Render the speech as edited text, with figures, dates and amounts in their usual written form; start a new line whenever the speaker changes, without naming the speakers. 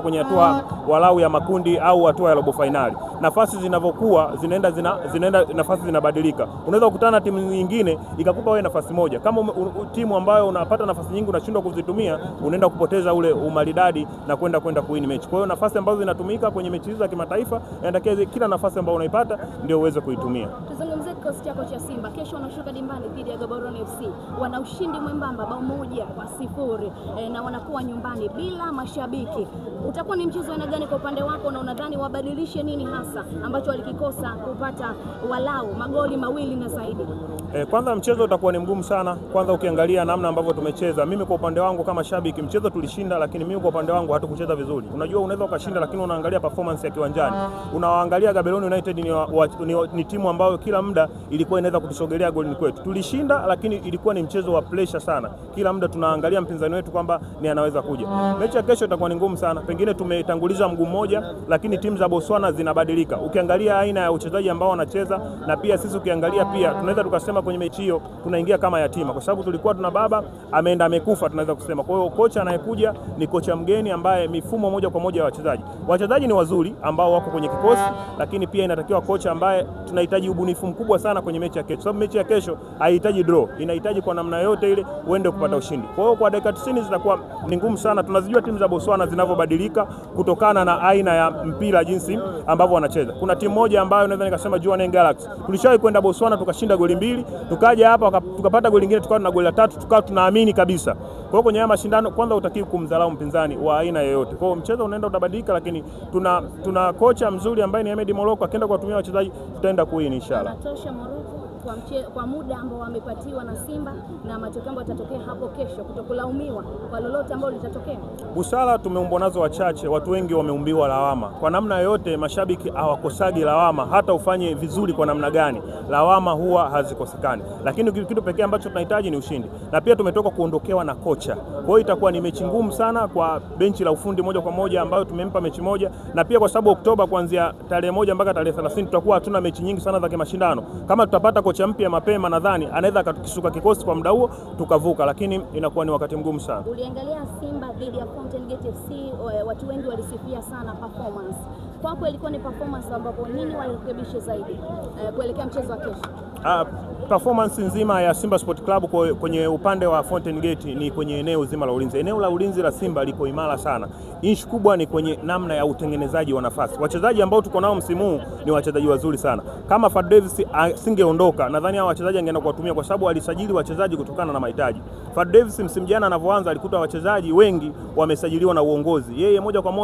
kwenye hatua walau ya makundi au hatua ya robo finali. Nafasi zinavyokuwa zinaenda nafasi zinabadilika. Unaweza kukutana na timu nyingine ikakupa wewe nafasi moja. Kama timu ambayo unapata nafasi nyingi unashindwa kuzitumia, unaenda kupoteza ule umaridadi na kwenda kuwin mechi. Kwa hiyo nafasi ambazo zinatumika kwenye mechi hizo za kimataifa, inatakiwa kila nafasi ambayo unaipata ndio uweze kuitumia.
Tuzungumzie kikosi chako cha Simba. Kesho wanashuka dimbani dhidi ya Gaborone FC. Wana ushindi mwembamba bao 1-0 na wanakuwa nyumbani bila mashabiki. Utakuwa ni mchezo aina gani kwa upande wako, na unadhani wabadilishe nini hasa ambacho walikikosa kupata walau magoli mawili na zaidi?
Kwanza mchezo utakuwa ni mgumu sana. Kwanza ukiangalia namna ambavyo tumecheza, mimi kwa upande wangu kama shabiki, mchezo tulishinda, lakini mimi kwa upande wangu hatukucheza vizuri. Unajua unaweza ukashinda lakini unaangalia performance ya kiwanjani. Unaangalia Gaborone United ni timu ambayo kila muda ilikuwa inaweza kutusogelea golini kwetu. Tulishinda lakini ilikuwa ni mchezo wa pressure sana. Kila muda tunaangalia mpinzani wetu kwamba ni anaweza kuja. Mechi ya kesho itakuwa ni ngumu sana. Pengine tumetanguliza mguu mmoja, lakini timu za Botswana zinabadilika. Ukiangalia aina ya uchezaji ambao wanacheza, na pia sisi ukiangalia pia tunaweza tukasema kwenye mechi hiyo tunaingia kama yatima, kwa sababu tulikuwa tuna baba ameenda amekufa, tunaweza kusema. Kwa hiyo kocha anayekuja ni kocha mgeni ambaye mifumo moja kwa moja ya wachezaji ni wazuri ambao wako kwenye kikosi, lakini pia inatakiwa kocha ambaye tunahitaji ubunifu mkubwa sana kwenye mechi ya kesho, sababu mechi ya kesho haihitaji draw, inahitaji kwa namna yote ile uende kupata ushindi. Kwa hiyo kwa dakika 90 zitakuwa ni ngumu sana. Tunazijua timu za Botswana zinavyobadilika kutokana na aina ya mpira jinsi ambavyo wanacheza. Kuna timu moja ambayo naweza nikasema Jwaneng Galaxy. Tulishawahi kwenda Botswana tukashinda goli 2, tukaja hapa tukapata goli lingine, tukawa na goli la 3, tukawa tunaamini kabisa. Kwa hiyo kwenye haya mashindano kwanza utakiwa kumdharau mpinzani wa aina yoyote. Kwa hiyo mchezo unaenda utabadilika, lakini tuna kocha mzuri ambaye ni Ahmed Morocco, akienda kuwatumia wachezaji tutaenda kuwin inshallah.
Anatosha Morocco kwa muda ambao wamepatiwa na Simba na matokeo ambayo yatatokea hapo kesho, kutokulaumiwa kwa lolote ambalo litatokea.
Busara tumeumbwa nazo wachache, watu wengi wameumbiwa lawama. Kwa namna yote mashabiki hawakosagi lawama, hata ufanye vizuri kwa namna gani, lawama huwa hazikosekani. Lakini kitu pekee ambacho tunahitaji ni ushindi. Na pia tumetoka kuondokewa na kocha. Kwa hiyo itakuwa ni mechi ngumu sana kwa benchi la ufundi moja kwa moja ambayo tumempa mechi moja, na pia kwa sababu Oktoba kuanzia tarehe 1 mpaka tarehe 30 tutakuwa hatuna mechi nyingi sana za kimashindano. Kama tutapata kocha mpya mapema, nadhani anaweza akatukisuka kikosi kwa muda huo tukavuka, lakini inakuwa ni wakati mgumu sana.
Uliangalia Simba dhidi ya Fountain Gate FC, watu wengi walisifia sana performance. Kwako ilikuwa ni performance ambapo nini walirekebisha zaidi kuelekea mchezo wa kesho?
Performance nzima ya Simba Sport Club kwenye upande wa Fountain Gate ni kwenye eneo zima la ulinzi. Eneo la ulinzi la Simba liko imara sana. Issue kubwa ni kwenye namna ya utengenezaji wa nafasi. Wachezaji ambao tuko nao msimu huu ni wachezaji wazuri sana. Kama Fad Davis asingeondoka, nadhani hao wachezaji angeenda kuwatumia, kwa sababu alisajili wachezaji kutokana na mahitaji. Fad Davis msimu jana anavyoanza alikuta wachezaji wengi wamesajiliwa na uongozi. Yeye moja kwa moja